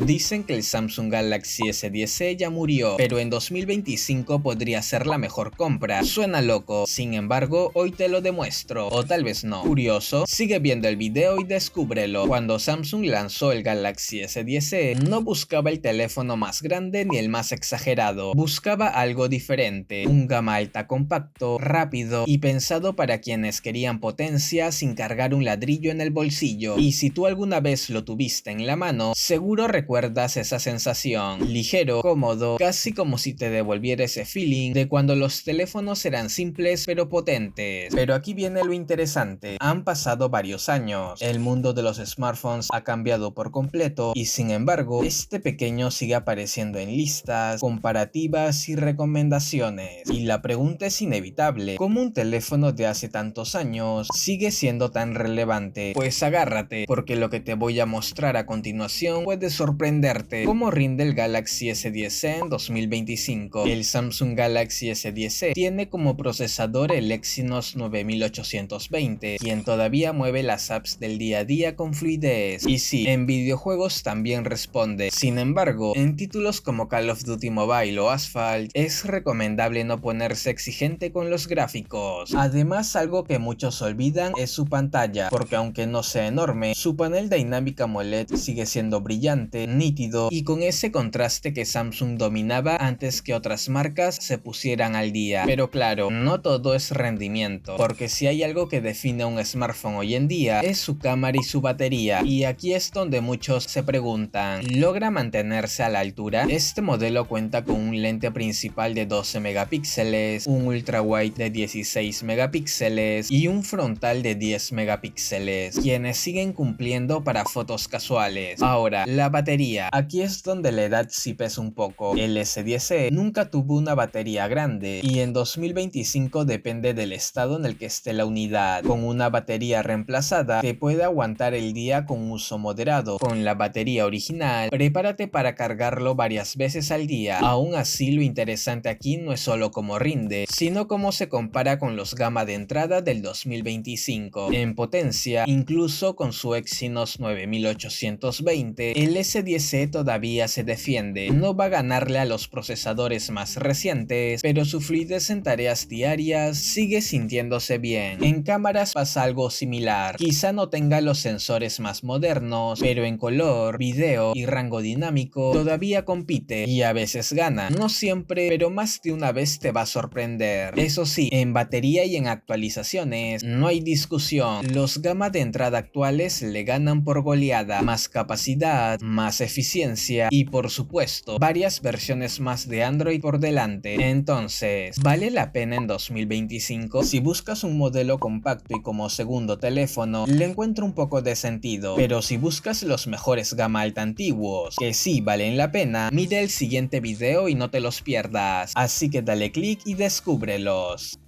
Dicen que el Samsung Galaxy S10e ya murió, pero en 2025 podría ser la mejor compra. Suena loco, sin embargo, hoy te lo demuestro, o tal vez no. Curioso, sigue viendo el video y descúbrelo. Cuando Samsung lanzó el Galaxy S10e, no buscaba el teléfono más grande ni el más exagerado, buscaba algo diferente, un gama alta compacto, rápido y pensado para quienes querían potencia sin cargar un ladrillo en el bolsillo. Y si tú alguna vez lo tuviste en la mano, seguro recuerdas esa sensación, ligero, cómodo, casi como si te devolviera ese feeling de cuando los teléfonos eran simples pero potentes. Pero aquí viene lo interesante, han pasado varios años, el mundo de los smartphones ha cambiado por completo y sin embargo, este pequeño sigue apareciendo en listas, comparativas y recomendaciones. Y la pregunta es inevitable, ¿cómo un teléfono de hace tantos años sigue siendo tan relevante? Pues agárrate, porque lo que te voy a mostrar a continuación puede sorprenderte. ¿Cómo rinde el Galaxy S10e en 2025? El Samsung Galaxy S10e tiene como procesador el Exynos 9820, quien todavía mueve las apps del día a día con fluidez. Y sí, en videojuegos también responde. Sin embargo, en títulos como Call of Duty Mobile o Asphalt, es recomendable no ponerse exigente con los gráficos. Además, algo que muchos olvidan es su pantalla, porque aunque no sea enorme, su panel Dynamic AMOLED sigue siendo brillante, nítido y con ese contraste que Samsung dominaba antes que otras marcas se pusieran al día. Pero claro, no todo es rendimiento, porque si hay algo que define a un smartphone hoy en día es su cámara y su batería. Y aquí es donde muchos se preguntan, ¿logra mantenerse a la altura? Este modelo cuenta con un lente principal de 12 megapíxeles, un ultra wide de 16 megapíxeles y un frontal de 10 megapíxeles, quienes siguen cumpliendo para fotos casuales. Ahora, la batería, aquí es donde la edad sí pesa un poco. El S10e nunca tuvo una batería grande y en 2025 depende del estado en el que esté la unidad. Con una batería reemplazada te puede aguantar el día con uso moderado. Con la batería original, prepárate para cargarlo varias veces al día. Aún así, lo interesante aquí no es solo cómo rinde, sino cómo se compara con los gama de entrada del 2025. En potencia, incluso con su Exynos 9820, el S10e todavía se defiende. No va a ganarle a los procesadores más recientes, pero su fluidez en tareas diarias sigue sintiéndose bien. En cámaras pasa algo similar. Quizá no tenga los sensores más modernos, pero en color, video y rango dinámico todavía compite y a veces gana. No siempre, pero más de una vez te va a sorprender. Eso sí, en batería y en actualizaciones no hay discusión. Los gama de entrada actuales le ganan por goleada. Más capacidad, más eficiencia y por supuesto varias versiones más de Android por delante. Entonces, ¿vale la pena en 2025? Si buscas un modelo compacto y como segundo teléfono, le encuentro un poco de sentido, pero si buscas los mejores gama alta antiguos, que sí valen la pena, mira el siguiente video y no te los pierdas. Así que dale click y descúbrelos.